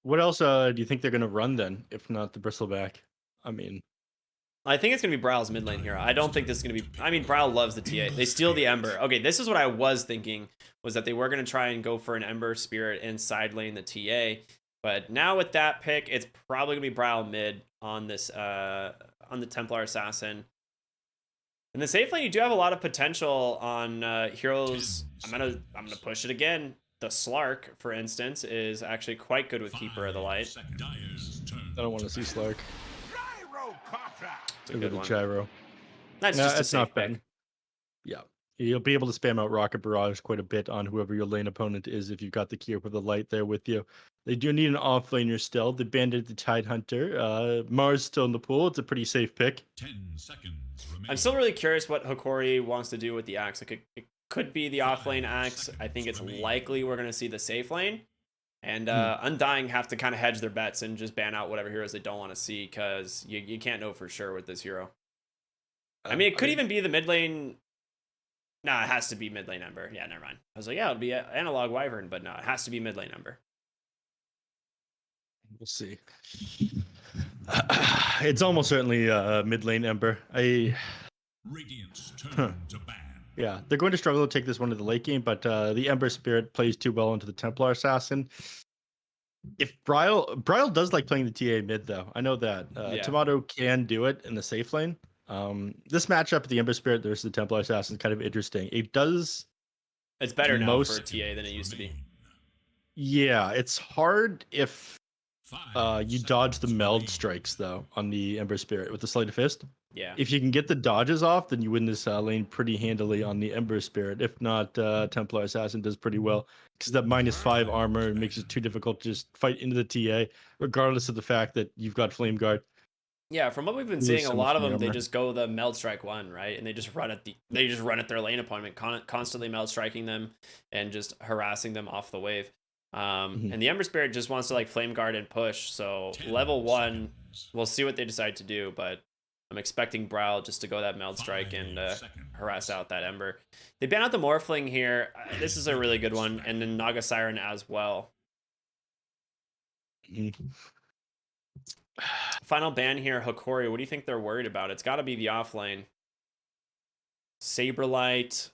What else do you think they're going to run then, if not the bristleback? I mean, I think it's going to be Brow's mid lane here. I don't think this is going to be... I mean, Brow loves the TA. They steal the Ember. Okay, this is what I was thinking, was that they were going to try and go for an Ember Spirit and side lane the TA. But now with that pick, it's probably going to be Brow mid on this, on the Templar Assassin. In the safe lane, you do have a lot of potential on heroes. I'm gonna push it again. The Slark, for instance, is actually quite good with Keeper of the Light. I don't want to see Slark. It's a good one. Gyro. That's just a safe pick. Yeah. You'll be able to spam out Rocket Barrage quite a bit on whoever your lane opponent is if you've got the Keeper of the Light there with you. They do need an offlaner still. The Bandit, the Tidehunter. Mars still in the pool. It's a pretty safe pick. 10 seconds remaining. I'm still really curious what Hokori wants to do with the axe. It could be the offlane axe. I think it's likely we're going to see the safe lane. And Undying have to kind of hedge their bets and just ban out whatever heroes they don't want to see, because you can't know for sure with this hero. I mean, it could even be the mid lane. Nah, it has to be mid lane Ember. Yeah, never mind. I was like, yeah, it'll be analog Wyvern, but no, it has to be mid lane Ember. We'll see. It's almost certainly mid lane Ember. Radiant's turn to ban. Yeah, they're going to struggle to take this one to the late game, but the Ember Spirit plays too well into the Templar Assassin. If Bryle does like playing the TA mid, though. I know that. Tomato can do it in the safe lane. This matchup, the Ember Spirit versus the Templar Assassin, is kind of interesting. It does... It's better now for TA than it used to be. Yeah, it's hard if you dodge the meld strikes, though, on the Ember Spirit with the Sleight of Fist. Yeah. If you can get the dodges off, then you win this lane pretty handily on the Ember Spirit. If not, Templar Assassin does pretty well, because that -5 armor makes it too difficult to just fight into the TA, regardless of the fact that you've got Flame Guard. Yeah, from what we've been seeing, a lot of them, they just go the meld strike one, right? And they just run at their lane opponent, constantly meld striking them and just harassing them off the wave. And the Ember Spirit just wants to like flame guard and push. So level 1, we'll see what they decide to do, but I'm expecting Brow just to go that meld strike and harass out that Ember. They ban out the Morphling here. This is a really good one, and then Naga Siren as well. Final ban here, Hokori. What do you think they're worried about? It's got to be the offlane. Saberlight.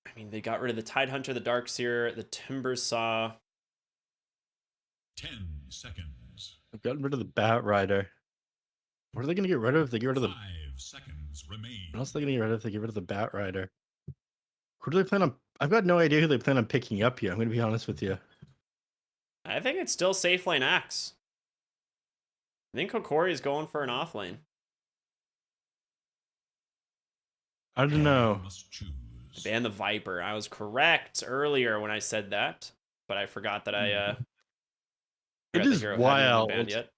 I mean, they got rid of the Tidehunter, the Darkseer, the Timber Saw. 10 seconds. They've gotten rid of the Bat Rider. What are they going to get rid of if they get rid of the... 5 seconds remain. What else are they going to get rid of if they get rid of the Bat Rider? Who do they plan on... I've got no idea who they plan on picking up here. I'm going to be honest with you. I think it's still safe lane Axe. I think Hokori is going for an off lane. I don't know. Ban the Viper. I was correct earlier when I said that, but I forgot that I... It is wild. Yet.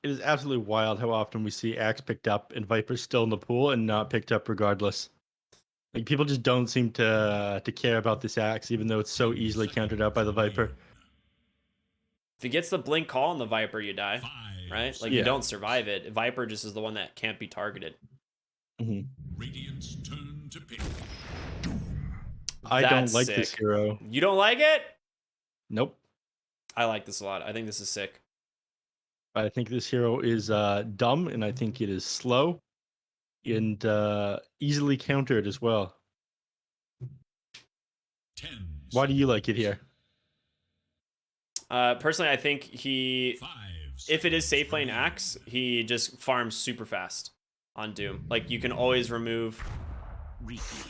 It is absolutely wild how often we see Axe picked up and Viper's still in the pool and not picked up regardless. Like, people just don't seem to care about this Axe, even though it's so easily countered out by the Viper. If he gets the blink call on the Viper, you die, right? Like, you don't survive it. Viper just is the one that can't be targeted. Radiant's turn to pick. I don't like this hero. You don't like it? Nope. I like this a lot. I think this is sick. I think this hero is dumb, and I think it is slow and easily countered as well. 10 Why do you like it here? Personally, I think if it is safe lane Axe, he just farms super fast on Doom. Like, you can always remove...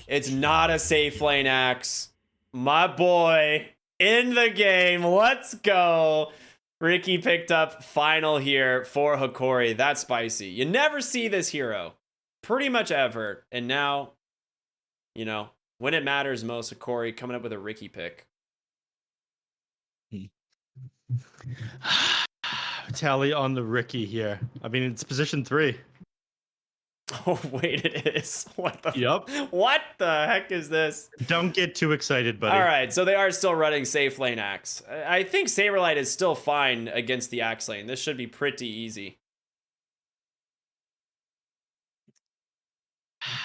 It's not a safe lane Axe. My boy in the game. Let's go. Ricky picked up final here for Hokori. That's spicy. You never see this hero. Pretty much ever. And now, you know, when it matters most, Hokori coming up with a Ricky pick. Tally on the Ricky here. I mean, it's position 3. Oh, wait, it is. What the? Yep. What the heck is this? Don't get too excited, buddy. All right, so they are still running safe lane Axe. I think Saberlight is still fine against the Axe lane. This should be pretty easy.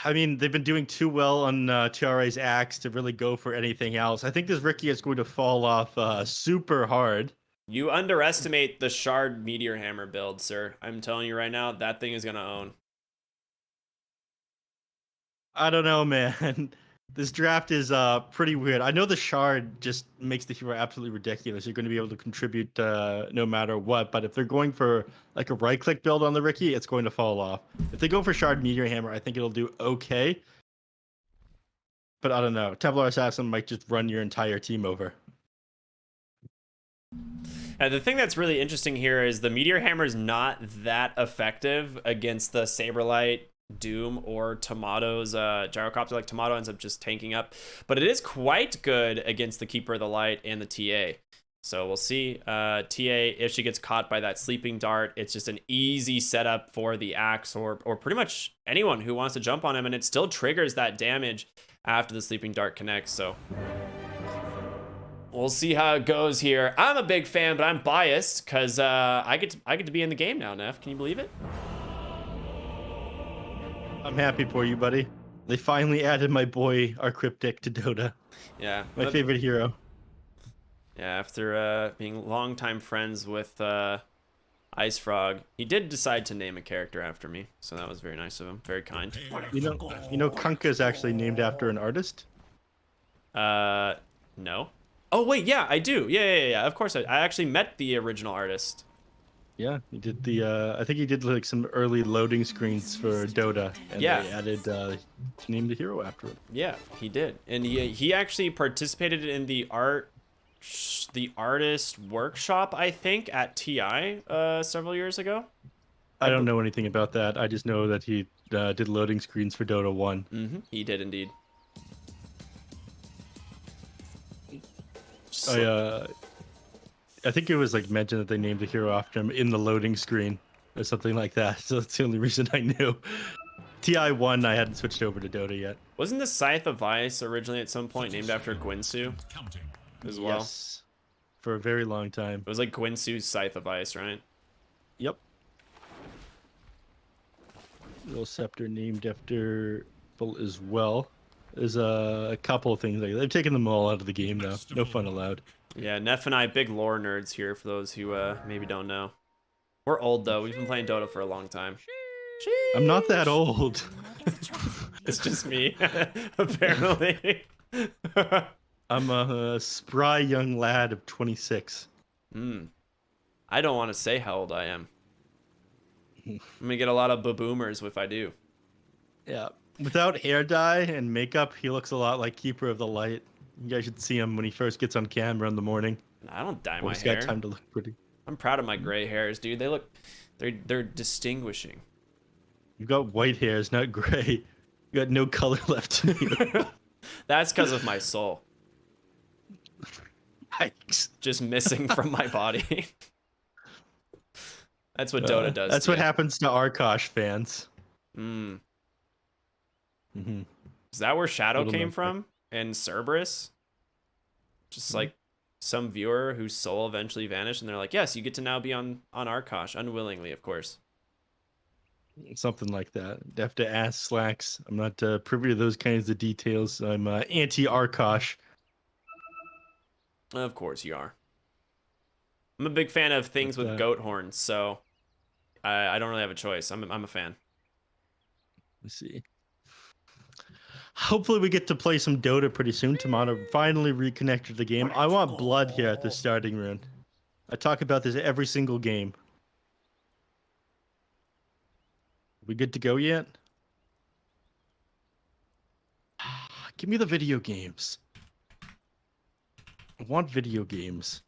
I mean, they've been doing too well on TRA's Axe to really go for anything else. I think this Ricky is going to fall off super hard. You underestimate the Shard Meteor Hammer build, sir. I'm telling you right now, that thing is going to own. I don't know, man. This draft is pretty weird. I know the Shard just makes the hero absolutely ridiculous. You're going to be able to contribute no matter what, but if they're going for like a right-click build on the Ricky, it's going to fall off. If they go for Shard Meteor Hammer, I think it'll do okay. But I don't know. Templar Assassin might just run your entire team over. The thing that's really interesting here is the Meteor Hammer is not that effective against the Saberlight, Doom, or Tomato's Gyrocopter. Like Tomato ends up just tanking up, but it is quite good against the Keeper of the Light and the TA. So we'll see. TA, if she gets caught by that sleeping dart, it's just an easy setup for the axe or pretty much anyone who wants to jump on him, and it still triggers that damage after the sleeping dart connects. So we'll see how it goes here. I'm a big fan, but I'm biased because I get to be in the game now, Neff. Can you believe it? I'm happy for you, buddy. They finally added my boy rkryptic to Dota. Yeah. My favorite hero. Yeah, after being longtime friends with Ice Frog, he did decide to name a character after me, so that was very nice of him. Very kind. You know, Kunkka is actually named after an artist. No. Oh wait, yeah, I do. Yeah. Of course, I actually met the original artist. Yeah, he did the. I think he did like some early loading screens for Dota, and Yeah. they added named the hero after it. Yeah, he did, and he actually participated in the artist workshop, I think, at TI several years ago. I don't know anything about that. I just know that he did loading screens for Dota 1. Mm-hmm. He did indeed. I think it was like mentioned that they named the hero after him in the loading screen or something like that. So that's the only reason I knew. TI1, I hadn't switched over to Dota yet. Wasn't the Scythe of Ice originally at some point named after Gwynsu as well? Yes, for a very long time. It was like Gwynsu's Scythe of Ice, right? Yep. Little scepter named after as well. There's a couple of things like that. They've taken them all out of the game now. No fun allowed. Yeah, Neff and I, big lore nerds here for those who maybe don't know. We're old though. We've been playing Dota for a long time. I'm not that old. It's just me, apparently. I'm a spry young lad of 26. I don't want to say how old I am. I'm gonna get a lot of baboomers if I do. Yeah. Without hair dye and makeup, he looks a lot like Keeper of the Light. You guys should see him when he first gets on camera in the morning. I don't dye my He's hair. got time to look pretty. I'm proud of my gray hairs, dude. They're distinguishing. You've got white hairs, not gray. You got no color left in you. That's because of my soul. Yikes. Just missing from my body. That's what Dota does. That's what happens to Arkosh fans. Is that where Shadow came from? And Cerberus? Just like some viewer whose soul eventually vanished, and they're like, yes, you get to now be on Arkosh, unwillingly, of course. Something like that. Have to ask Slacks. I'm not privy to those kinds of details. I'm anti-Arkosh. Of course you are. I'm a big fan of things with goat horns, so I don't really have a choice. I'm a fan. Let's see. Hopefully we get to play some Dota pretty soon. Tomato finally reconnected to the game. I want blood here at the starting rune. I talk about this every single game. We good to go yet? Give me the video games. I want video games.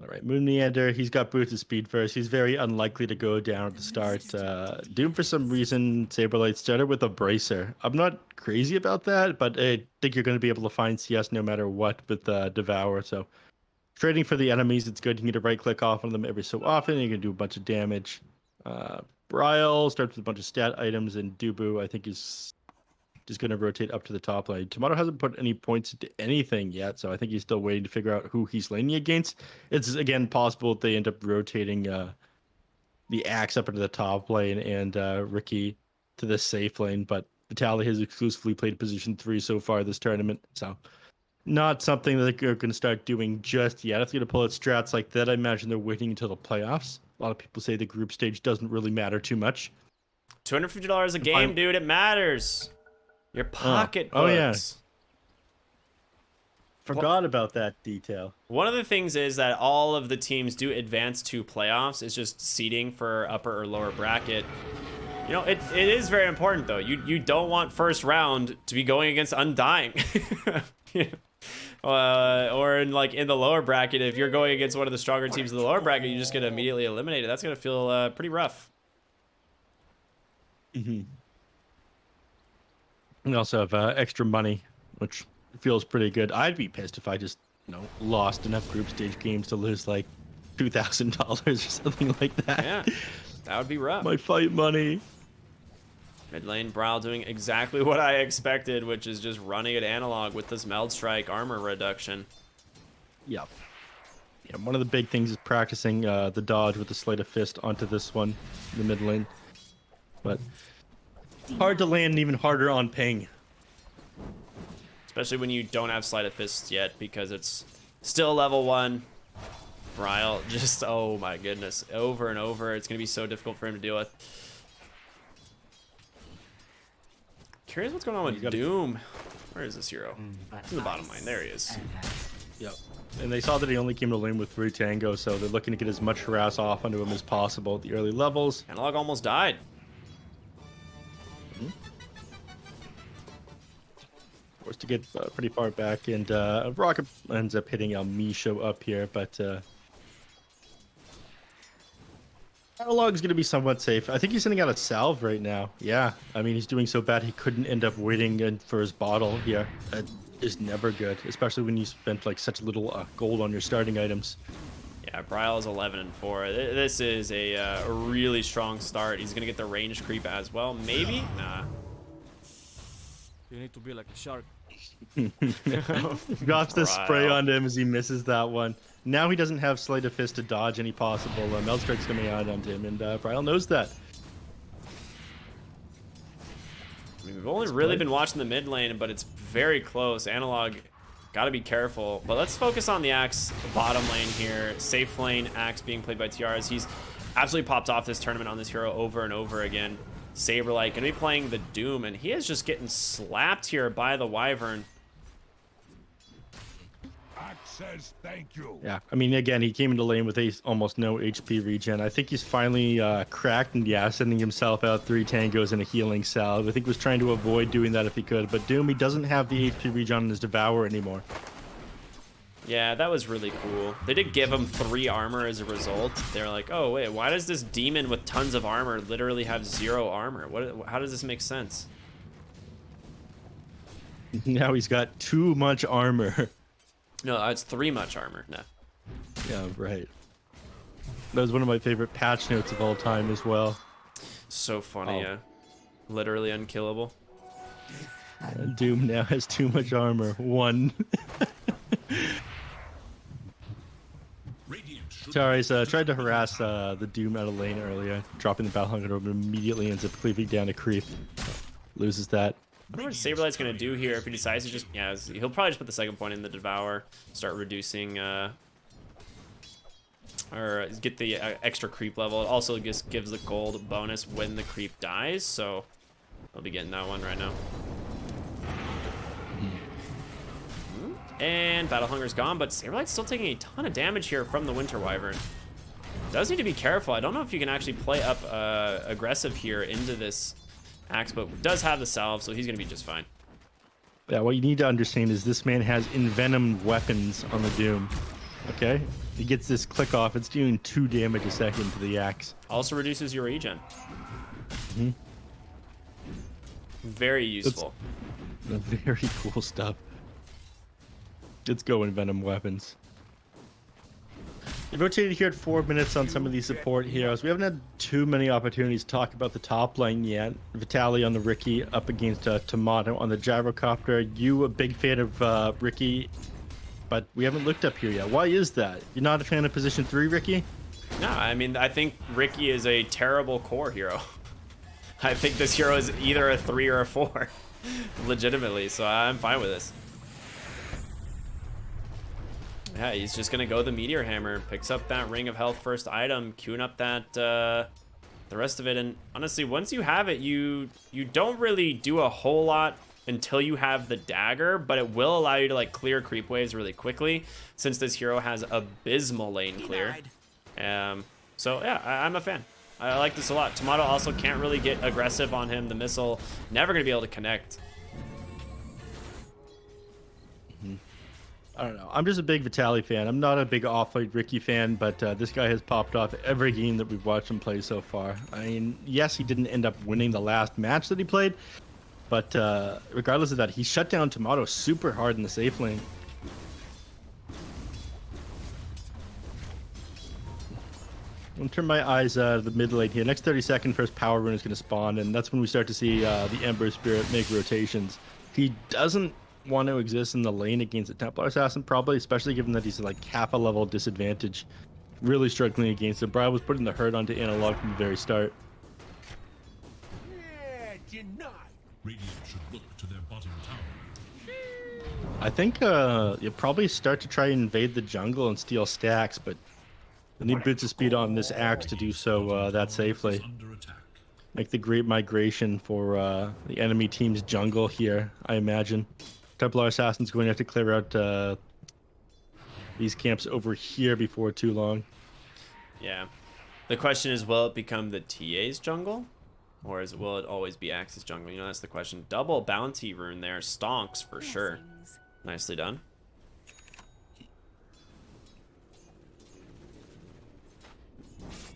All right, Moon Meander, he's got boosted speed first. He's very unlikely to go down at the start. Doom, for some reason, Saberlight started with a Bracer. I'm not crazy about that, but I think you're going to be able to find CS no matter what with Devour. So trading for the enemies, it's good. You need to right-click off on them every so often. You can do a bunch of damage. Bryle starts with a bunch of stat items, and Dubu, I think, is just going to rotate up to the top lane. Tomato hasn't put any points into anything yet, so I think he's still waiting to figure out who he's laning against. It's, again, possible they end up rotating the Axe up into the top lane and Ricky to the safe lane, but Vitaly has exclusively played position 3 so far this tournament, so Not something that they're going to start doing just yet. If they're going to pull out strats like that, I imagine they're waiting until the playoffs. A lot of people say the group stage doesn't really matter too much. $250 a game, dude. It matters. Your pocketbooks. Oh yeah. Forgot about that detail. One of the things is that all of the teams do advance to playoffs. It's just seeding for upper or lower bracket. You know, it is very important though. You don't want first round to be going against Undying. Or in the lower bracket, if you're going against one of the stronger teams in the lower bracket, you just get immediately eliminated. That's gonna feel pretty rough. We also have extra money, which feels pretty good. I'd be pissed if I just, lost enough group stage games to lose like $2,000 or something like that. Yeah, that would be rough. My fight money. Mid lane, Brawl doing exactly what I expected, which is just running at analog with this Meld Strike armor reduction. Yep. Yeah, one of the big things is practicing the dodge with the Sleight of Fist onto this one in the mid lane. But hard to land, even harder on ping. Especially when you don't have Sleight of Fist yet, because it's still level 1. Brawl just, oh my goodness, over and over. It's going to be so difficult for him to deal with. Curious what's going on with Doom. Where is this hero? He's in the bottom lane. There he is. Yep. And they saw that he only came to lane with 3 tango, so they're looking to get as much harass off onto him as possible at the early levels. Analog almost died. Forced to get pretty far back, and Rocket ends up hitting Misho up here, but Analog's going to be somewhat safe. I think he's sending out a salve right now. Yeah, I mean, he's doing so bad he couldn't end up waiting for his bottle here. That is never good, especially when you spent like such little gold on your starting items. Yeah, Brawl is 11-4. This is a really strong start. He's going to get the range creep as well. Maybe? Nah. You need to be like a shark. Drops the spray onto him as he misses that one. Now he doesn't have Sleight of Fist to dodge any possible Meld Strikes coming out onto him, and Braille knows that. I mean, we've only really been watching the mid lane, but it's very close. Analog, gotta be careful. But let's focus on the Axe bottom lane here. Safe lane, Axe being played by TR as he's absolutely popped off this tournament on this hero over and over again. Saberlight gonna be playing the Doom, and he is just getting slapped here by the Wyvern. Says thank you. Yeah, I mean, again, he came into lane with almost no HP regen. I think he's finally cracked, and yeah, sending himself out 3 tangos and a healing salve. I think he was trying to avoid doing that if he could, but Doom, he doesn't have the HP regen on his Devour anymore. Yeah, that was really cool. They did give him 3 armor as a result. They're like, oh wait, why does this demon with tons of armor literally have 0 armor? How does this make sense? Now he's got too much armor. No, it's 3 much armor. No. Yeah, right. That was one of my favorite patch notes of all time as well. So funny, yeah. Literally unkillable. Doom now has too much armor. 1. Tari's tried to harass the Doom out of lane earlier, dropping the Battle Hunger, but immediately ends up cleaving down a creep. Loses that. I wonder what Saberlight's gonna do here if he decides to just, yeah, he'll probably just put the second point in the Devour, start reducing, or get the extra creep level. It also just gives the gold bonus when the creep dies, so I'll be getting that one right now. And Battle Hunger's gone, but Saberlight's still taking a ton of damage here from the Winter Wyvern. Does need to be careful. I don't know if you can actually play up aggressive here into this Axe, but does have the salve, so he's gonna be just fine. Yeah, what you need to understand is this man has envenomed weapons on the Doom. Okay? He gets this click off, it's doing 2 damage a second to the Axe. Also reduces your regen. Very useful. That's very cool stuff. Let's go envenom weapons. We've rotated here at 4 minutes on some of these support heroes. We haven't had too many opportunities to talk about the top lane yet. Vitaly on the Riki up against Tomato on the Gyrocopter. You a big fan of Riki, but we haven't looked up here yet. Why is that? You're not a fan of position 3, Riki? No, I mean, I think Riki is a terrible core hero. I think this hero is either a 3 or a 4, legitimately, so I'm fine with this. Yeah, he's just gonna go the Meteor Hammer, picks up that Ring of Health first item, queuing up that the rest of it. And honestly, once you have it, you don't really do a whole lot until you have the dagger, but it will allow you to like clear creep waves really quickly since this hero has abysmal lane clear. So yeah, I'm a fan. I like this a lot. Tomato also can't really get aggressive on him. The missile never gonna be able to connect. I don't know. I'm just a big Vitali fan. I'm not a big off-late Ricky fan, but this guy has popped off every game that we've watched him play so far. I mean, yes, he didn't end up winning the last match that he played, but regardless of that, he shut down Tomato super hard in the safe lane. I'm going to turn my eyes to the mid lane here. Next 30 seconds, first power rune is going to spawn, and that's when we start to see the Ember Spirit make rotations. He doesn't want to exist in the lane against a Templar Assassin, probably, especially given that he's like half a level disadvantage. Really struggling against it. Brian was putting the hurt onto Analog from the very start. Yeah, denied. Radiant should look to their bottom tower. I think you'll probably start to try and invade the jungle and steal stacks, but you need boots of speed on this axe to do so that safely. Under attack. Make the great migration for the enemy team's jungle here, I imagine. Templar Assassin's going to have to clear out these camps over here before too long. Yeah. The question is, will it become the TA's jungle? Or will it always be Axe's jungle? You know, that's the question. Double bounty rune there. Stonks for sure. Nicely done.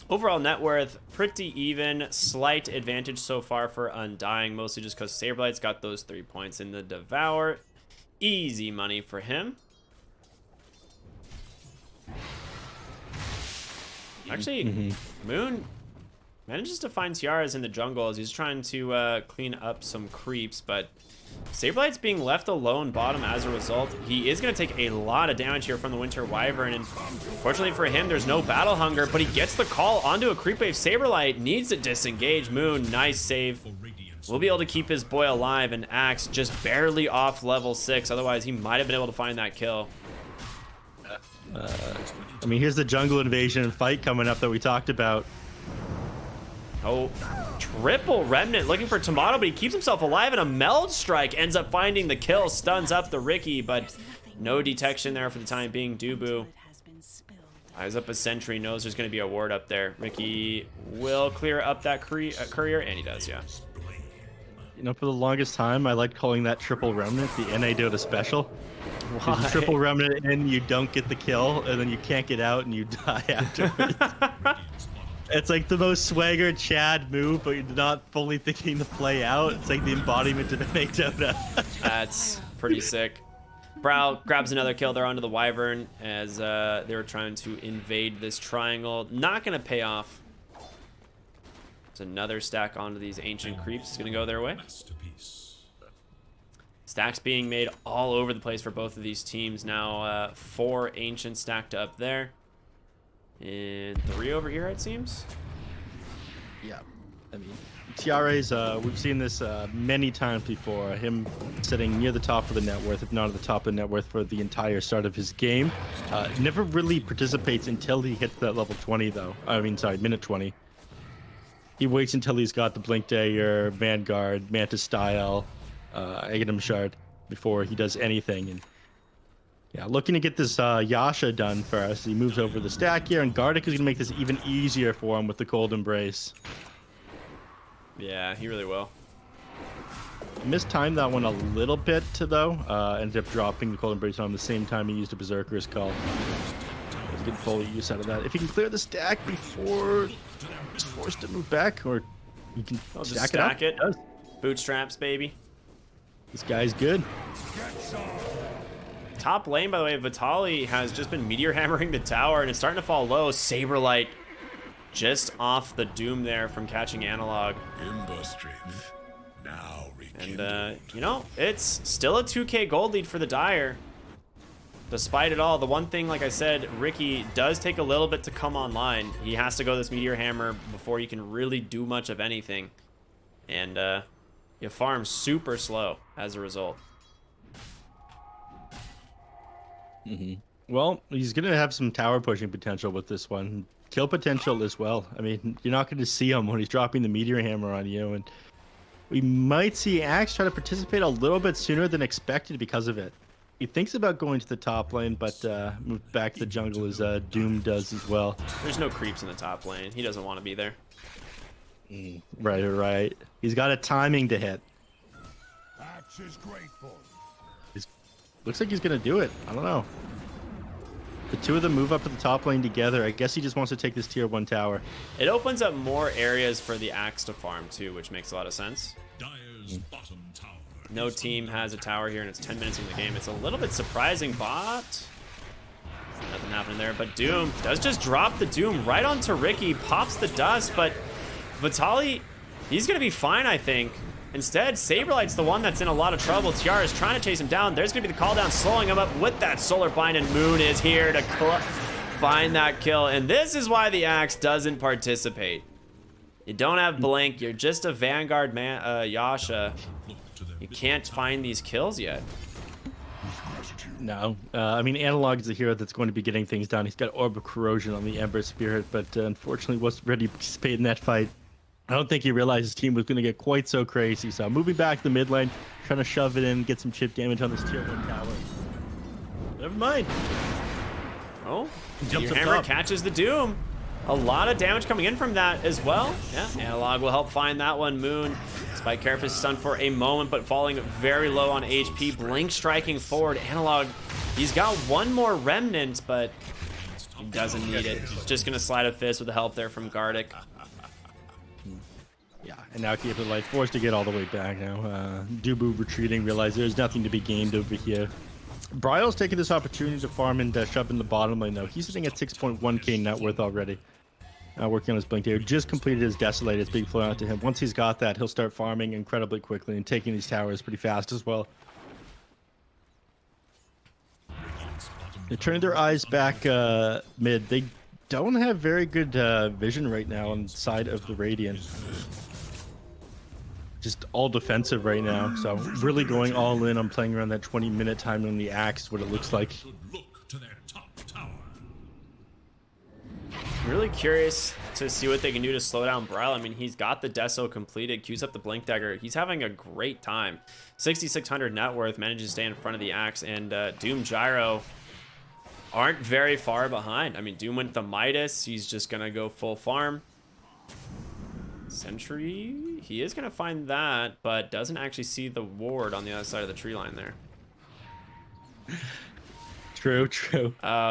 Overall net worth, pretty even. Slight advantage so far for Undying, mostly just because Saberlight's got those 3 points in the Devour. Easy money for him. Actually, Moon manages to find Tiaras in the jungle as he's trying to clean up some creeps, but Saberlight's being left alone bottom as a result. He is going to take a lot of damage here from the Winter Wyvern, and fortunately for him, there's no battle hunger, but he gets the call onto a creep wave. Saberlight needs to disengage. Moon, nice save. We'll be able to keep his boy alive, and Axe just barely off level 6. Otherwise, he might have been able to find that kill. I mean, here's the jungle invasion and fight coming up that we talked about. Oh, triple remnant looking for Tomato, but he keeps himself alive, and a meld strike ends up finding the kill, stuns up the Ricky, but no detection there for the time being. Dubu eyes up a sentry, knows there's going to be a ward up there. Ricky will clear up that courier, and he does, yeah. You know, for the longest time, I liked calling that triple remnant the NA Dota special. Why? You triple remnant in, you don't get the kill, and then you can't get out and you die afterwards. It's like the most swagger Chad move, but you're not fully thinking the play out. It's like the embodiment of NA Dota. That's pretty sick. Brow grabs another kill there onto the Wyvern as they were trying to invade this triangle. Not going to pay off. There's another stack onto these ancient creeps. It's going to go their way. Stacks being made all over the place for both of these teams. Now 4 ancient stacked up there. And 3 over here, it seems. Yeah, I mean, Tiare's, we've seen this many times before. Him sitting near the top of the net worth, if not at the top of the net worth for the entire start of his game. Never really participates until he hits that level 20, though. I mean, sorry, minute 20. He waits until he's got the Blink Dagger, Vanguard, Mantis Style, Aghanim Shard before he does anything. And yeah, looking to get this Yasha done first. He moves over the stack here, and Gardic is going to make this even easier for him with the Cold Embrace. Yeah, he really will. Mistimed that one a little bit, though. Ended up dropping the Cold Embrace on him the same time he used a Berserker's Call. He's getting full use out of that. If he can clear the stack before he's forced to move back, or he can stack it. Bootstraps, baby. This guy's good. Top lane, by the way, Vitali has just been meteor hammering the tower, and it's starting to fall low. Saberlight just off the doom there from catching Analog. Ember strength. Now and, you know, it's still a 2k gold lead for the Dire. Despite it all, the one thing, like I said, Ricky does take a little bit to come online. He has to go this Meteor Hammer before he can really do much of anything. And you farm super slow as a result. Well, he's going to have some tower pushing potential with this one. Kill potential as well. I mean, you're not going to see him when he's dropping the meteor hammer on you. And we might see Axe try to participate a little bit sooner than expected because of it. He thinks about going to the top lane, but move back to the jungle as Doom does as well. There's no creeps in the top lane. He doesn't want to be there. Right. He's got a timing to hit. Axe is grateful. Looks like he's going to do it. I don't know. The two of them move up to the top lane together. I guess he just wants to take this tier 1 tower. It opens up more areas for the Axe to farm too, which makes a lot of sense. Dire's bottom tower. No team has a tower here, and it's 10 minutes into the game. It's a little bit surprising, but nothing happening there. But Doom does just drop the Doom right onto Ricky, pops the dust, but Vitaly, he's going to be fine, I think. Instead, Saberlight's the one that's in a lot of trouble. Tiara is trying to chase him down. There's going to be the call down, slowing him up with that Solar Bind, and Moon is here to find that kill. And this is why the Axe doesn't participate. You don't have Blink. You're just a Vanguard man, Yasha. You can't find these kills yet. No. I mean, Analog is a hero that's going to be getting things done. He's got Orb of Corrosion on the Ember Spirit, but unfortunately wasn't ready to participate in that fight. I don't think he realized his team was going to get quite so crazy. So moving back to the mid lane, trying to shove it in, get some chip damage on this tier 1 tower. Never mind. Oh, Jumps your up hammer top. catches the Doom. A lot of damage coming in from that as well. Yeah, Analog will help find that one. Moon, Spike Carapace stunned for a moment, but falling very low on HP. Blink striking forward. Analog, he's got one more remnant, but he doesn't need it. He's just going to slide a fist with the help there from Gardic. Yeah, and now keep it light, forced to get all the way back now. Dubu retreating, realize there's nothing to be gained over here. Bryle's taking this opportunity to farm and shove in the bottom lane, though. He's sitting at 6.1k net worth already. Working on his blink here. Just completed his Desolate. It's big flow out to him. Once he's got that, he'll start farming incredibly quickly and taking these towers pretty fast as well. They turned their eyes back mid. They don't have very good vision right now on the side of the Radiant. Just all defensive right now. So really going all in on playing around that 20-minute time on the Axe is what it looks like. Should look to their top tower. Really curious to see what they can do to slow down Bryle. I mean, he's got the Deso completed, queues up the Blink Dagger. He's having a great time. 6,600 net worth, manages to stay in front of the Axe, and Doom Gyro aren't very far behind. I mean, Doom went the Midas. He's just going to go full farm. Sentry, he is going to find that, but doesn't actually see the ward on the other side of the tree line there. True.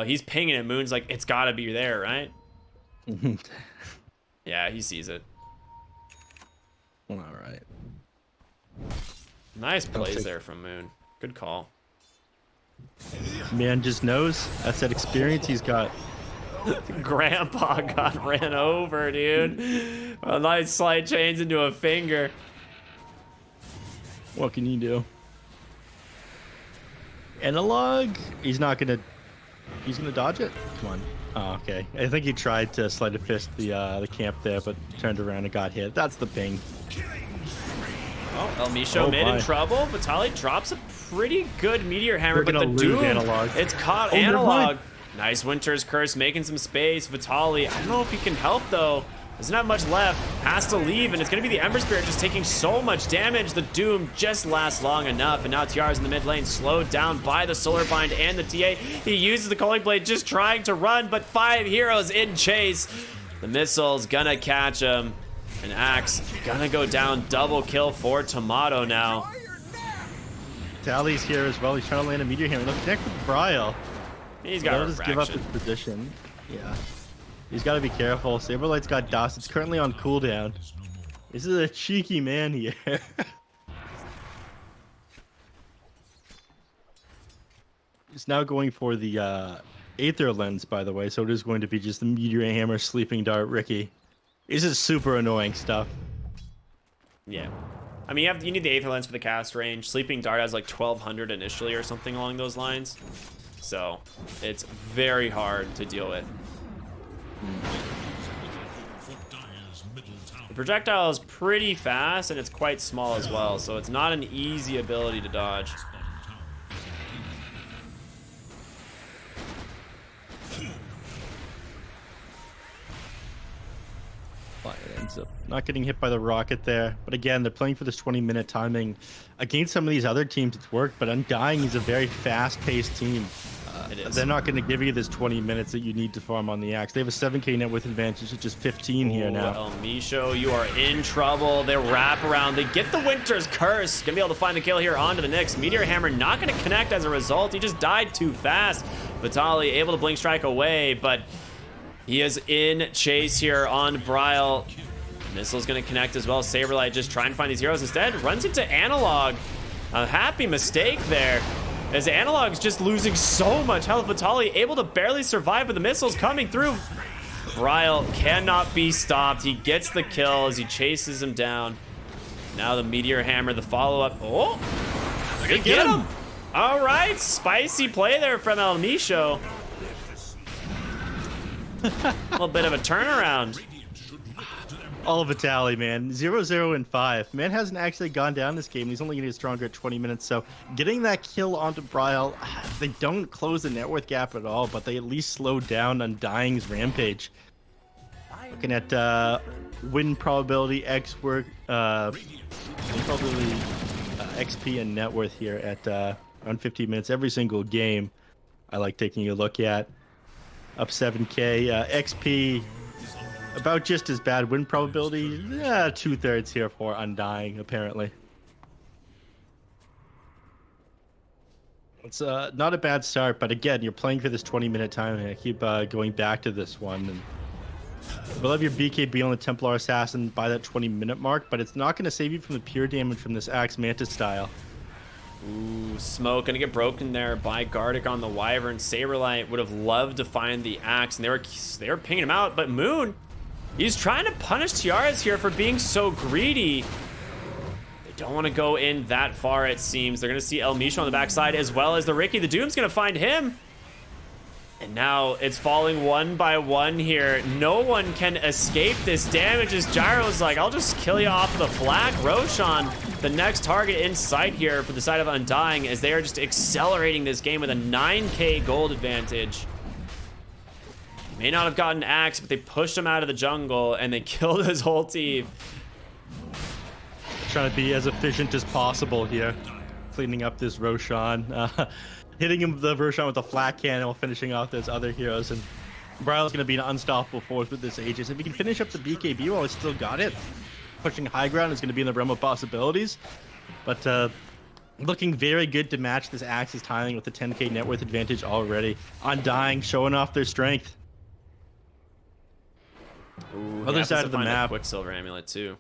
He's pinging it. Moon's like, it's got to be there, right? Yeah, he sees it. All right. Nice plays there from Moon. Good call. Man just knows. That's that experience he's got. Grandpa got ran over, dude. A nice slide chains into a finger. What can you do? Analog, he's gonna dodge it. Come on. Oh, okay. I think he tried to slide a fist the camp there, but turned around and got hit. That's the ping. Oh, El Misho mid in trouble. Vitaly drops a pretty good meteor hammer, but the Doom, Analog. it's caught Analog. Nice Winter's Curse, making some space. Vitaly, I don't know if he can help though. Doesn't have much left. Has to leave, and it's going to be the Ember Spirit just taking so much damage. The Doom just lasts long enough, and now Tiara's in the mid lane, slowed down by the Solar Bind and the TA. He uses the Calling Blade, just trying to run, but 5 heroes in chase. The missile's gonna catch him. And Axe gonna go down. Double kill for Tomato now. Tally's here as well. He's trying to land a meteor hammer. Look, connect with Bryle. He's got Just give up refraction. his position. Yeah. He's got to be careful. Saberlight's got dust. It's currently on cooldown. This is a cheeky man here. He's now going for the Aether Lens, by the way, so it is going to be just the Meteor Hammer, Sleeping Dart, Ricky. This is super annoying stuff. Yeah. I mean, you need the Aether Lens for the cast range. Sleeping Dart has like 1,200 initially or something along those lines. So it's very hard to deal with. The projectile is pretty fast and it's quite small as well, so it's not an easy ability to dodge. It ends up not getting hit by the rocket there. But again, they're playing for this 20-minute timing. Against some of these other teams, it's worked, but Undying is a very fast-paced team. They're not going to give you this 20 minutes that you need to farm on the axe. They have a 7k net worth advantage. It's just 15 here now. El Misho, you are in trouble. They wrap around. They get the Winter's Curse. Gonna be able to find the kill here onto the Nyx. Meteor Hammer not going to connect as a result. He just died too fast. Vitali able to blink strike away, but he is in chase here on Bryle. Missile's going to connect as well. Saberlight just trying to find these heroes. Instead, runs into Analog. A happy mistake there, as Analog's just losing so much health. Vitali able to barely survive, but the missiles coming through. Bryle cannot be stopped. He gets the kill as he chases him down. Now the Meteor Hammer, the follow-up. Oh, they get him. All right, spicy play there from El Misho. A little bit of a turnaround. All of Vitali, man. 0-0 and 5. Man hasn't actually gone down this game. He's only going to get stronger at 20 minutes. So getting that kill onto Bryle, they don't close the net worth gap at all, but they at least slow down Undying's rampage. Looking at win probability, X work, win probability, XP and net worth here at around 15 minutes every single game. I like taking a look at. Up 7k, XP. About just as bad. Win probability, 2/3 here for Undying, apparently. It's not a bad start, but again, you're playing for this 20-minute time, and I keep going back to this one. And we'll have your BKB on the Templar Assassin by that 20-minute mark, but it's not going to save you from the pure damage from this Axe Mantis style. Ooh, smoke gonna get broken there by Gardic on the Wyvern. Saberlight would have loved to find the axe, and they were pinging him out, but Moon, he's trying to punish Tiaras here for being so greedy. They don't want to go in that far, it seems. They're gonna see El Misho on the backside, as well as the Ricky. The Doom's gonna find him. And now it's falling one by one here. No one can escape this damage as Gyro's like, I'll just kill you off of the flak. Roshan, the next target in sight here for the side of Undying, as they are just accelerating this game with a 9k gold advantage. May not have gotten Axe, but they pushed him out of the jungle and they killed his whole team. Trying to be as efficient as possible here. Cleaning up this Roshan. Hitting him the Roshan with a flat cannon while finishing off those other heroes. And Bryle's going to be an unstoppable force with this Aegis. If he can finish up the BKB while he's still got it, pushing high ground is going to be in the realm of possibilities. But looking very good to match this Axe's timing with the 10k net worth advantage already. Undying, showing off their strength. Ooh, other side of the map. Quicksilver amulet too.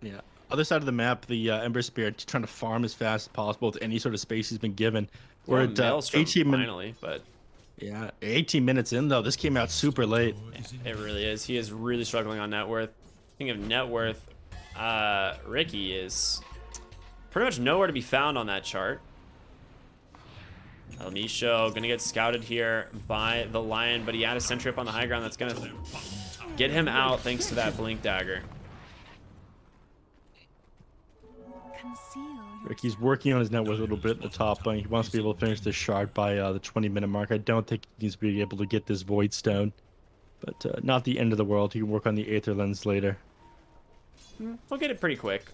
Yeah. Other side of the map, the Ember Spirit trying to farm as fast as possible with any sort of space he's been given. We're at 18 minutes. Finally, but yeah, 18 minutes in though. This came out super late. It really is. He is really struggling on net worth. Speaking of net worth, Ricky is pretty much nowhere to be found on that chart. El Misho gonna get scouted here by the Lion, but he had a sentry up on the high ground that's gonna get him out thanks to that blink dagger. Ricky's working on his net worth a little bit at the top, but he wants to be able to finish this shard by the 20-minute mark. I don't think he needs to be able to get this Void Stone, but not the end of the world. He can work on the Aether Lens later. We'll get it pretty quick.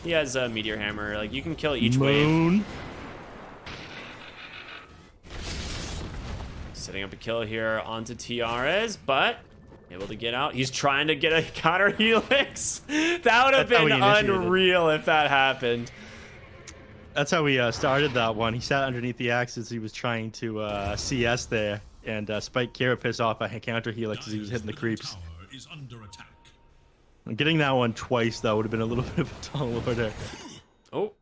He has a Meteor Hammer. Like, you can kill each wave. Setting up a kill here onto Tiaras, but able to get out. He's trying to get a counter helix. That would have been unreal if that happened. That's how we started that one. He sat underneath the axes. He was trying to CS there, and Spike Carapace off a counter helix as he was hitting the creeps. Is under attack. Getting that one twice, though, would have been a little bit of a tall order. Oh.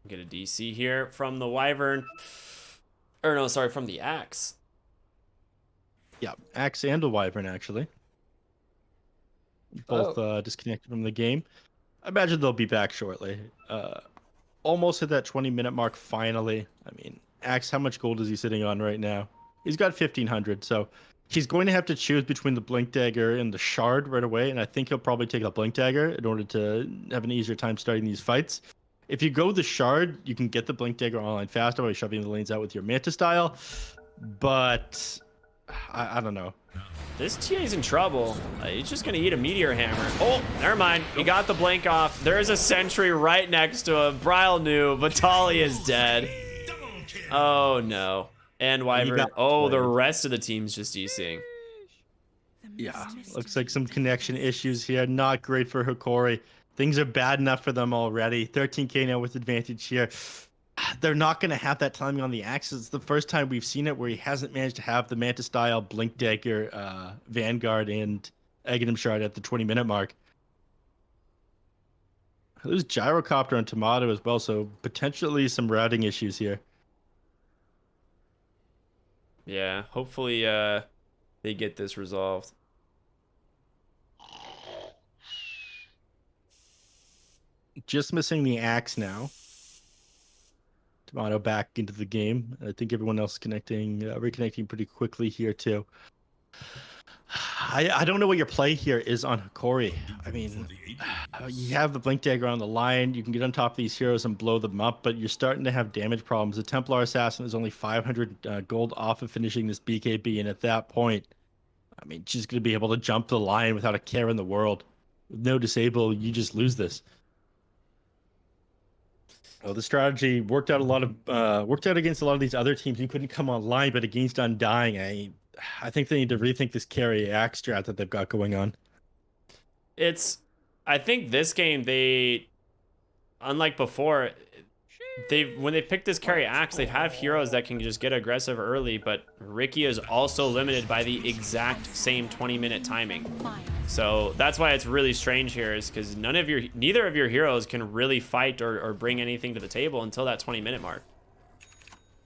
Get a DC here from the Wyvern. Or no, sorry, from the Axe. Yeah, Axe and a Wyvern, actually. Both disconnected from the game. I imagine they'll be back shortly. Almost hit that 20-minute mark finally. I mean, Axe, how much gold is he sitting on right now? He's got 1,500, so he's going to have to choose between the Blink Dagger and the Shard right away, and I think he'll probably take the Blink Dagger in order to have an easier time starting these fights. If you go the Shard, you can get the Blink Dagger online faster by shoving the lanes out with your Manta style, but I don't know. This TA's in trouble. He's just gonna eat a meteor hammer. Oh, never mind. He got the blink off. There's a sentry right next to him. Bryle knew. Vitali is dead. Oh no. And Wyvern. Oh, the rest of the team's just DCing. Yeah, looks like some connection issues here. Not great for Hokori. Things are bad enough for them already. 13k now with advantage here. They're not going to have that timing on the axe. It's the first time we've seen it where he hasn't managed to have the Manta style Blink Dagger, Vanguard, and Aghanim Shard at the 20-minute mark. There's Gyrocopter on Tomato as well, so potentially some routing issues here. Yeah, hopefully they get this resolved. Just missing the axe now. Tomato back into the game. I think everyone else is connecting, reconnecting pretty quickly here too. I don't know what your play here is on Hokori. I mean, you have the Blink Dagger on the line. You can get on top of these heroes and blow them up, but you're starting to have damage problems. The Templar Assassin is only 500 gold off of finishing this BKB, and at that point, I mean, she's going to be able to jump the line without a care in the world. With no disable, you just lose this. Oh, the strategy worked out against a lot of these other teams who couldn't come online, but against Undying, I think they need to rethink this carry axe strat that they've got going on. I think this game, they, unlike before, when they picked this carry axe, they have heroes that can just get aggressive early, but Ricky is also limited by the exact same 20-minute timing. So that's why it's really strange here, is because neither of your heroes can really fight or bring anything to the table until that 20-minute mark.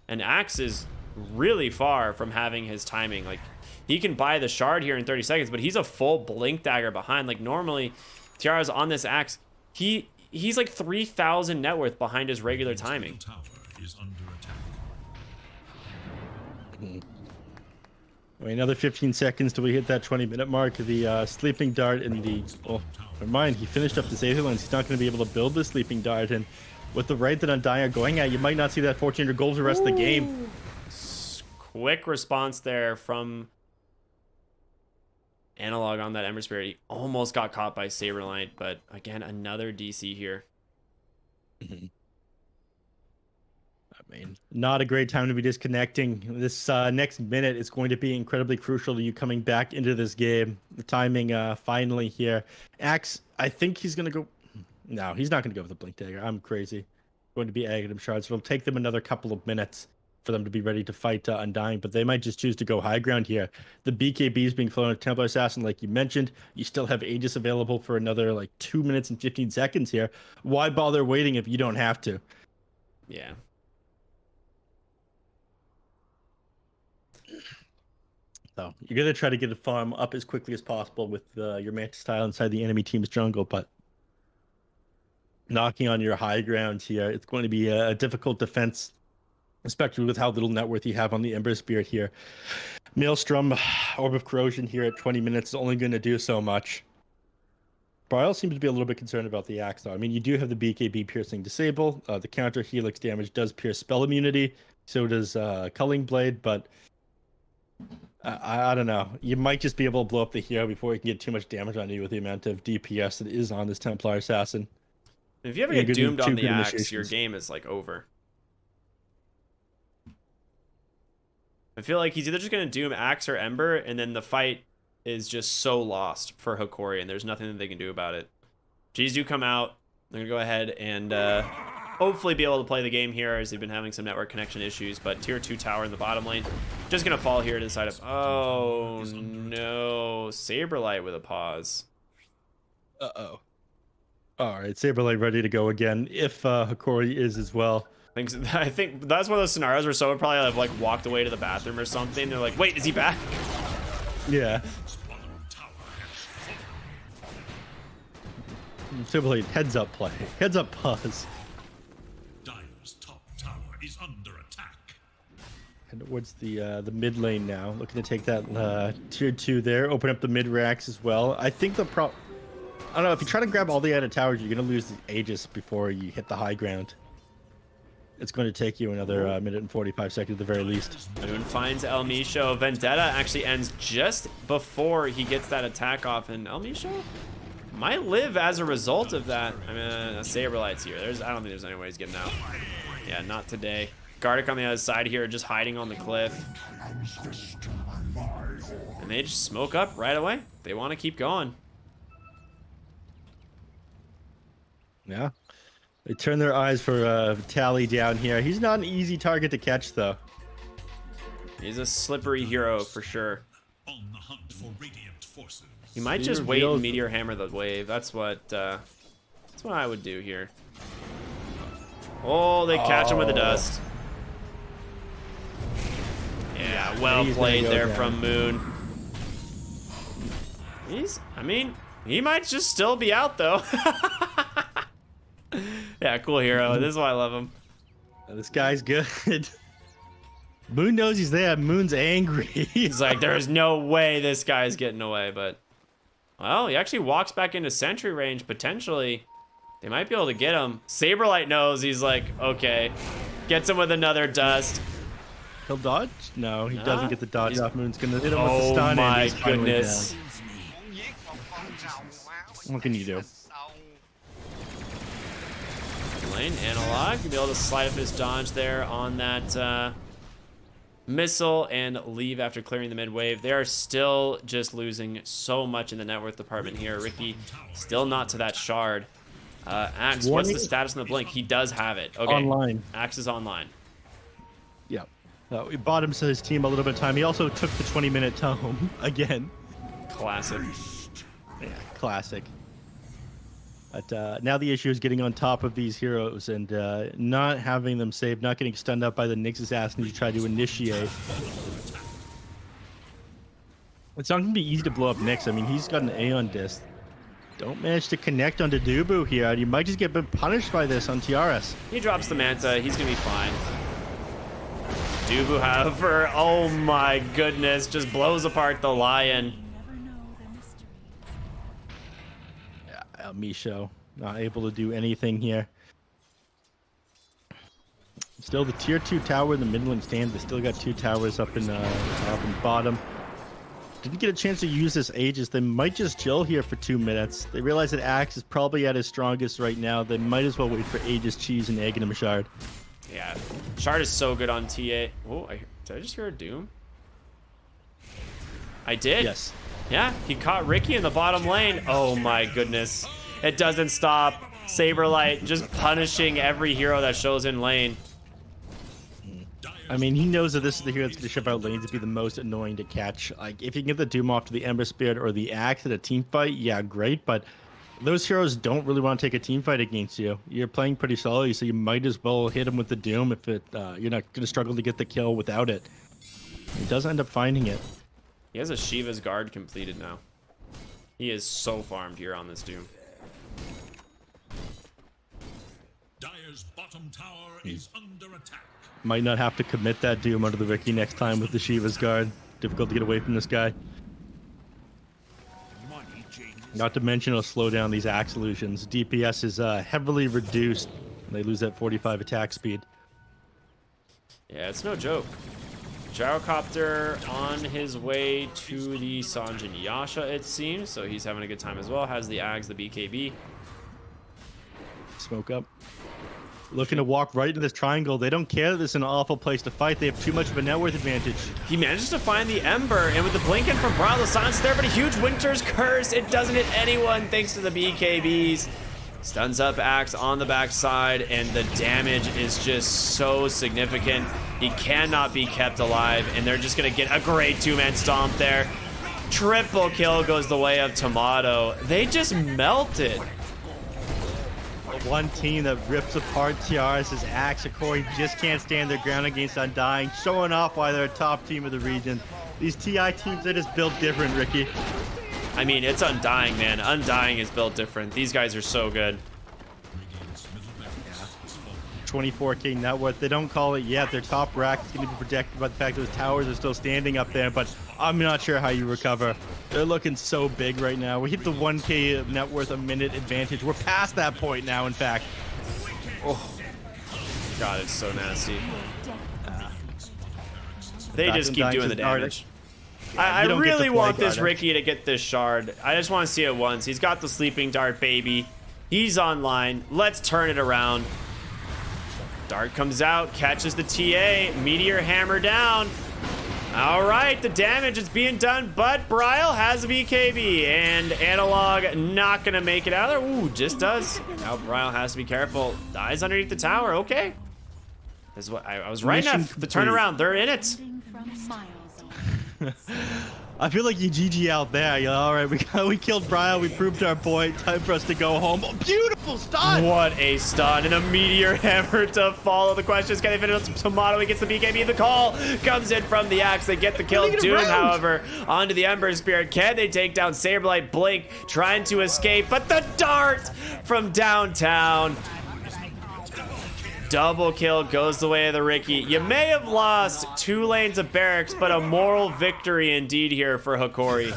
And Axe is really far from having his timing. Like, he can buy the shard here in 30 seconds, but he's a full Blink Dagger behind. Like, normally Tiara's on this Axe, he's like 3,000 net worth behind his regular timing. Tower is under attack. Another 15 seconds till we hit that 20-minute mark. The sleeping dart and the never mind. He finished up the Aether Lens. He's not going to be able to build the sleeping dart, and with the rate that Undying are going at, you might not see that 1,400 gold for the rest of the game. Quick response there from Analog on that Ember Spirit. He almost got caught by Saberlight, but again, another DC here. I mean, not a great time to be disconnecting. This next minute is going to be incredibly crucial to you coming back into this game. The timing finally here. Axe, I think he's going to go... No, he's not going to go with the Blink Dagger. I'm crazy. Going to be Aghanim Shards. So it'll take them another couple of minutes for them to be ready to fight Undying, but they might just choose to go high ground here. The BKB is being flown at Templar Assassin, like you mentioned. You still have Aegis available for another like 2 minutes and 15 seconds here. Why bother waiting if you don't have to? Yeah. So you're going to try to get a farm up as quickly as possible with your Mantis tile inside the enemy team's jungle, but knocking on your high ground here, it's going to be a difficult defense, especially with how little net worth you have on the Ember Spirit here. Maelstrom, Orb of Corrosion here at 20 minutes is only going to do so much. Bryle seems to be a little bit concerned about the axe, though. I mean, you do have the BKB piercing disable. The counter Helix damage does pierce spell immunity. So does Culling Blade, but I don't know. You might just be able to blow up the hero before you can get too much damage on you with the amount of DPS that is on this Templar Assassin. If you ever get doomed on the axe, your game is like over. I feel like he's either just going to doom axe or Ember, and then the fight is just so lost for Hokori, and there's nothing that they can do about it. G's do come out. They're going to go ahead and hopefully be able to play the game here, as they've been having some network connection issues, but tier 2 tower in the bottom lane. Just going to fall here to the side of... Oh, no. Saberlight with a pause. Uh-oh. All right, Saberlight ready to go again, if Hokori is as well. I think that's one of those scenarios where someone probably have like walked away to the bathroom or something. They're like, wait, is he back? Yeah. Saberlight, heads up play. Heads up pause. Dire's top tower is under attack. And towards the mid lane now. Looking to take that tier 2 there. Open up the mid racks as well. I think I don't know, if you try to grab all the other towers, you're going to lose the Aegis before you hit the high ground. it's going to take you another minute and 45 seconds at the very least. Moon finds El Misho. Vendetta actually ends just before he gets that attack off, and El Misho might live as a result of that. I mean, Saberlight's here. I don't think there's any way he's getting out. Yeah, not today. Gardic on the other side here, just hiding on the cliff. And they just smoke up right away. They want to keep going. Yeah. They turn their eyes for Tally down here. He's not an easy target to catch, though. He's a slippery hero for sure. On the hunt for radiant forces. He might just wait and Meteor Hammer the wave. That's what I would do here. Oh, they catch him with the dust. Yeah, well played there from Moon. I mean, he might just still be out though. Yeah, cool hero. This is why I love him. This guy's good. Moon knows he's there. Moon's angry. He's like, there's no way this guy's getting away, but well, he actually walks back into sentry range. Potentially, they might be able to get him. Saberlight knows. He's like, okay. Gets him with another dust. He'll dodge? No, he doesn't get the dodge off. Moon's gonna hit him with the stun. Oh my goodness. What can you do? Lane, Analog, be able to slide up his dodge there on that missile and leave after clearing the mid wave. They are still just losing so much in the net worth department here. Ricky still not to that shard. Axe, what's the status on the blink? He does have it. Okay. Online. Axe is online. Yeah. He bought his team a little bit of time. He also took the 20-minute tome again. Classic. Yeah, classic. But now the issue is getting on top of these heroes and not having them saved, not getting stunned up by the Nyx assassin you try to initiate. It's not going to be easy to blow up Nyx. I mean, he's got an Aeon disc. Don't manage to connect onto Dubu here. You might just get punished by this on TRS. He drops the Manta. He's going to be fine. Dubu, however, oh my goodness, just blows apart the Lion. Misho not able to do anything here. Still the tier 2 tower in the Midland stand. They still got 2 towers up in top and bottom. Didn't get a chance to use this Aegis. They might just chill here for 2 minutes. They realize that Axe is probably at his strongest right now. They might as well wait for Aegis, Cheese, and Egg and a Shard. Yeah, Shard is so good on TA. Oh, did I just hear a Doom? I did. Yes. Yeah, he caught Ricky in the bottom lane. Oh my goodness. It doesn't stop. Saberlight just punishing every hero that shows in lane. I mean, he knows that this is the hero that's going to ship out lanes to be the most annoying to catch. Like, if you can get the Doom off to the Ember Spirit or the Axe in a team fight, yeah, great. But those heroes don't really want to take a team fight against you. You're playing pretty solidly, so you might as well hit him with the Doom if you're not going to struggle to get the kill without it. He does end up finding it. He has a Shiva's Guard completed now. He is so farmed here on this Doom. Dire's bottom tower is under attack. Might not have to commit that Doom under the Ricky next time with the Shiva's Guard. Difficult to get away from this guy. Not to mention it'll slow down these Axe solutions. DPS is heavily reduced. They lose that 45 attack speed. Yeah, it's no joke. Gyrocopter on his way to the Sanjin Yasha, it seems. So he's having a good time as well. Has the Ags, the BKB. Smoke up. Looking to walk right into this triangle. They don't care that this is an awful place to fight. They have too much of a net worth advantage. He manages to find the Ember, and with the Blinken from Brawl, the silence there, but a huge Winter's Curse. It doesn't hit anyone thanks to the BKBs. Stuns up Axe on the backside, and the damage is just so significant. He cannot be kept alive, and they're just going to get a great two-man stomp there. Triple kill goes the way of Tomato. They just melted. One team that rips apart TRS' Axe. Hokori just can't stand their ground against Undying, showing off why they're a top team of the region. These TI teams are just built different, Ricky. I mean, it's Undying, man. Undying is built different. These guys are so good. 24k net worth. They don't call it yet. Their top rack is going to be protected by the fact those towers are still standing up there, but I'm not sure how you recover. They're looking so big right now. We hit the 1k net worth a minute advantage. We're past that point now, in fact. Oh. God, it's so nasty. They just keep doing the damage. I really want this Ricky to get this shard. I just want to see it once. He's got the sleeping dart, baby. He's online. Let's turn it around. Dart comes out, catches the TA. Meteor hammer down. All right, the damage is being done, but Bryle has a BKB, and Analog not gonna make it out of there. Ooh, just does. Now Bryle has to be careful. Dies underneath the tower. Okay. This is what I was right enough. The turnaround, they're in it. I feel like you GG out there. You're all right. We killed Bryle. We proved our point. Time for us to go home. Oh, beautiful stun. What a stun and a meteor hammer to follow. The question is, can they finish Tomato? He gets the BKB. The call comes in from the axe. They get the kill. Doom, however, onto the Ember Spirit. Can they take down Saberlight? Blink trying to escape, but the dart from downtown. Double kill goes the way of the Ricky. You may have lost 2 lanes of barracks, but a moral victory indeed here for Hokori.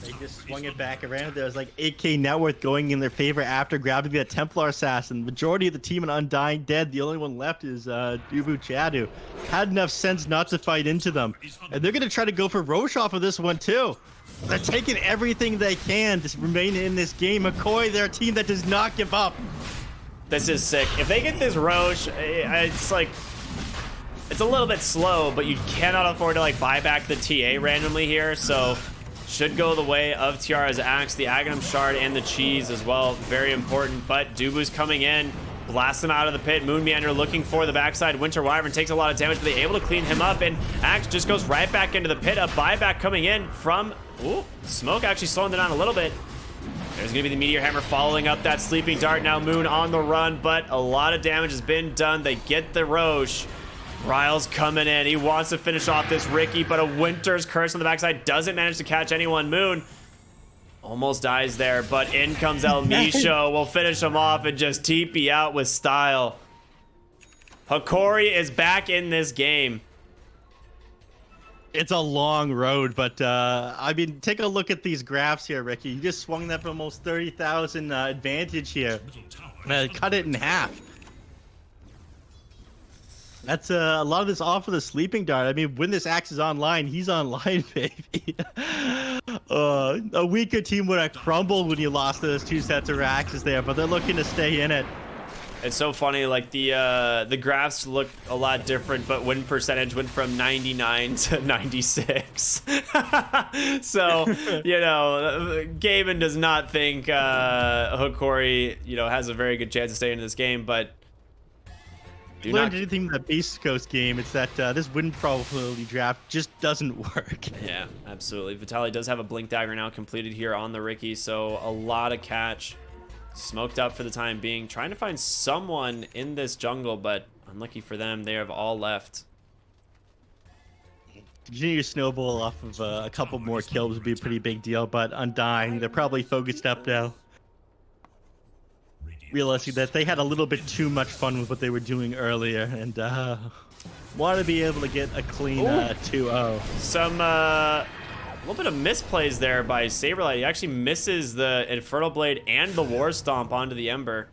They just swung it back around. There was like 8k net worth going in their favor after grabbing that Templar assassin. Majority of the team in Undying dead. The only one left is Dubu Chadu. Had enough sense not to fight into them. And they're going to try to go for Roche off of this one too. They're taking everything they can to remain in this game. Hokori, they're a team that does not give up. This is sick. If they get this Roche, it's like, it's a little bit slow, but you cannot afford to like buy back the TA randomly here. So should go the way of Tiara's axe, the Aghanim shard, and the cheese as well. Very important, but Dubu's coming in, blast him out of the pit. Moon Meander looking for the backside. Winter Wyvern takes a lot of damage, but they're able to clean him up, and axe just goes right back into the pit. A buyback coming in from, ooh, Smoke actually slowing it down a little bit. There's going to be the Meteor Hammer following up that Sleeping Dart. Now Moon on the run, but a lot of damage has been done. They get the Roche. Ryle's coming in. He wants to finish off this Ricky, but a Winter's Curse on the backside doesn't manage to catch anyone. Moon almost dies there, but in comes El Misho. Will finish him off and just TP out with style. Hokori is back in this game. It's a long road, but I mean, take a look at these graphs here, Ricky. You just swung that for almost 30,000 advantage here. Cut it in half. That's a lot of this off of the Sleeping Dart. I mean, when this axe is online, he's online, baby. A weaker team would have crumbled when you lost those 2 sets of axes there, but they're looking to stay in it. It's so funny, like the graphs look a lot different, but win percentage went from 99 to 96. So, you know, Gavin does not think Hokori, you know, has a very good chance of staying in this game, but learned anything from the Beast Coast game, it's that this win probability draft just doesn't work. Yeah, absolutely. Vitaly does have a Blink Dagger now completed here on the Ricky, so a lot of catch. Smoked up for the time being, trying to find someone in this jungle, but unlucky for them, they have all left. Continue to snowball off of a couple more kills would be a pretty big deal, but Undying, they're probably focused up now. Realizing that they had a little bit too much fun with what they were doing earlier, and want to be able to get a clean 2-0. Some a little bit of misplays there by Saberlight. He actually misses the Infernal Blade and the War Stomp onto the Ember.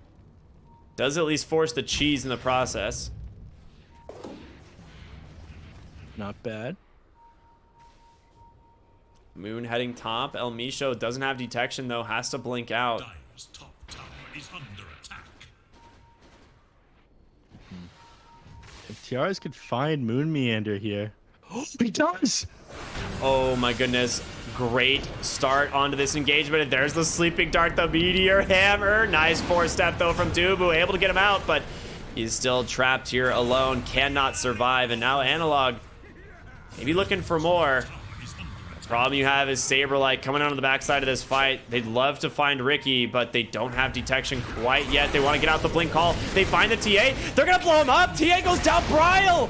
Does at least force the cheese in the process. Not bad. Moon heading top. El Misho doesn't have detection though, has to blink out. Dire's top tower is under attack. If Tiaras could find Moon Meander here. Oh, he does! Oh my goodness. Great start onto this engagement. And there's the Sleeping Dart, the Meteor Hammer. Nice 4-step though from Dubu. Able to get him out, but he's still trapped here alone. Cannot survive. And now Analog maybe looking for more. The problem you have is Saberlight coming out on the backside of this fight. They'd love to find Ricky, but they don't have detection quite yet. They want to get out the blink call. They find the TA. They're going to blow him up. TA goes down. Bryle!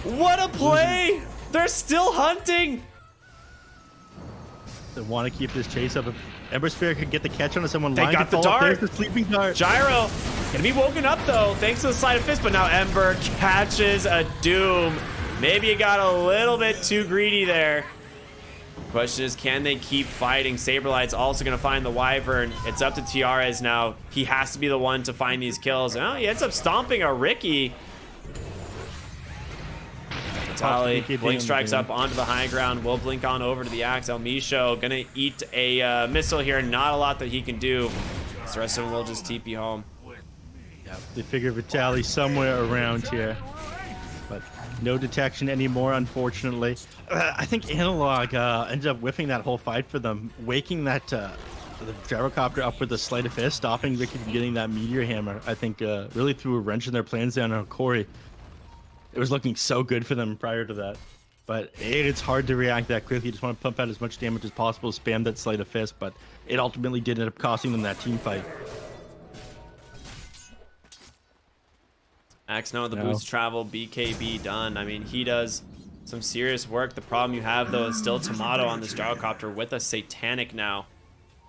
What a play! They're still hunting! They want to keep this chase up. If Ember Spirit could get the catch on someone, they got the dart. There's the Sleeping Dart. Gyro gonna be woken up though, thanks to the Sleight of Fist, but now Ember catches a Doom. Maybe it got a little bit too greedy there. Question is, can they keep fighting? Saberlight's also going to find the Wyvern. It's up to Tiares now. He has to be the one to find these kills. Oh, he ends up stomping a Ricky. Tali, Blink strikes up onto the high ground. Will blink on over to the axe. El Misho gonna eat a missile here. Not a lot that he can do. So the rest of them will just TP home. Yeah, they figure Vitaly somewhere around here, but no detection anymore, unfortunately. I think Analog ended up whiffing that whole fight for them, waking that the gyrocopter up with a sleight of fist, stopping Ricky from getting that meteor hammer. I think really threw a wrench in their plans down on Hokori. It was looking so good for them prior to that. But it's hard to react that quickly. You just want to pump out as much damage as possible, spam that sleight of fist, but it ultimately did end up costing them that team fight. Axe now with the boots travel, BKB done. I mean, he does some serious work. The problem you have, though, is still Tomato on this gyrocopter with a Satanic now.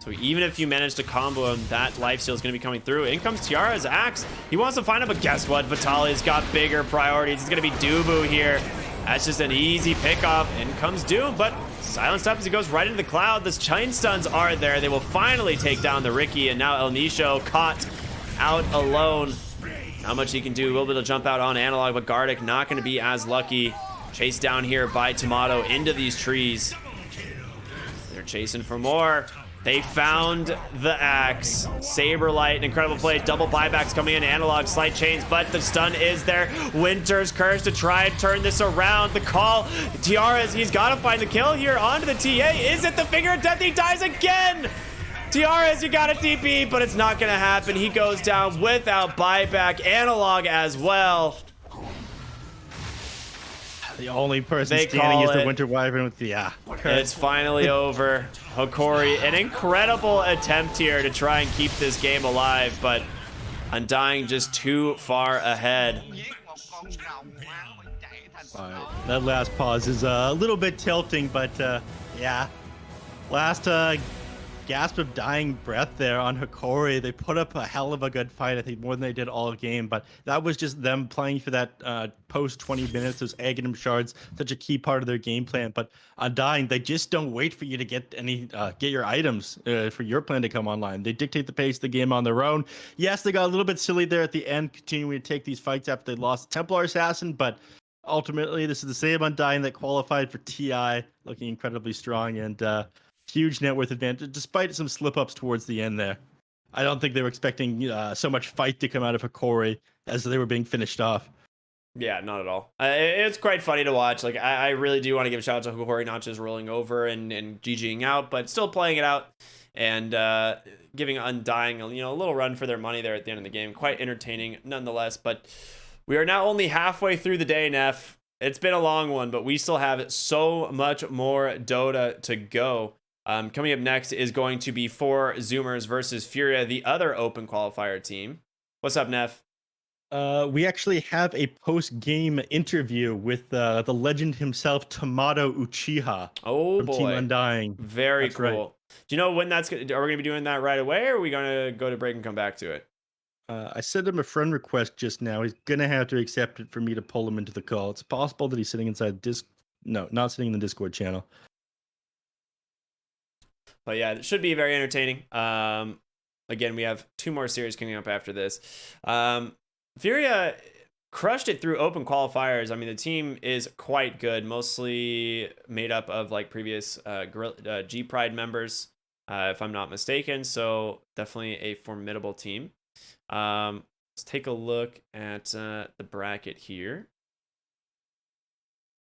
So even if you manage to combo him, that lifesteal is going to be coming through. In comes Tiara's axe. He wants to find him, but guess what? Vitaly's got bigger priorities. It's going to be Dubu here. That's just an easy pickoff. In comes Doom, but silenced up as he goes right into the cloud. The chain stuns are there. They will finally take down the Ricky, and now El Nisho caught out alone. Not much he can do. A little bit of jump out on Analog, but Gardic not going to be as lucky. Chased down here by Tomato into these trees. They're chasing for more. They found the axe. Saberlight, an incredible play. Double buybacks coming in. Analog, slight chains, but the stun is there. Winter's Curse to try and turn this around. The call. Tiares, he's got to find the kill here onto the TA. Is it the finger of death? He dies again. Tiares, you got a TP, but it's not going to happen. He goes down without buyback. Analog as well. The only person standing is the Winter Wyvern with the It's finally over. Hokori, an incredible attempt here to try and keep this game alive, but Undying just too far ahead. All right, that last pause is a little bit tilting, but yeah. Last gasp of dying breath there on Hokori. They put up a hell of a good fight, I think, more than they did all game, but that was just them playing for that post 20 minutes, those Aghanim shards, such a key part of their game plan. But Undying, they just don't wait for you to get your items for your plan to come online. They dictate the pace of the game on their own. Yes, they got a little bit silly there at the end, continuing to take these fights after they lost Templar Assassin, but ultimately this is the same Undying that qualified for TI, looking incredibly strong, and huge net worth advantage, despite some slip-ups towards the end there. I don't think they were expecting so much fight to come out of Hokori as they were being finished off. Yeah, not at all. It's quite funny to watch. Like, I really do want to give a shout out to Hokori, not just rolling over and GGing out, but still playing it out and giving Undying a little run for their money there at the end of the game. Quite entertaining nonetheless, but we are now only halfway through the day, Neph. It's been a long one, but we still have so much more Dota to go. Coming up next is going to be 4 Zoomers versus Furia, the other open qualifier team. What's up, Neph? We actually have a post-game interview with the legend himself, Tomato Uchiha. Oh, from boy. Team Undying. Very That's cool. right. Do you know when that's going to... Are we going to be doing that right away, or are we going to go to break and come back to it? I sent him a friend request just now. He's going to have to accept it for me to pull him into the call. It's possible that he's sitting inside No, not sitting in the Discord channel. But yeah, it should be very entertaining. Again, we have 2 more series coming up after this. Furia crushed it through open qualifiers. I mean, the team is quite good, mostly made up of like previous G Pride members, if I'm not mistaken. So definitely a formidable team. Let's take a look at the bracket here.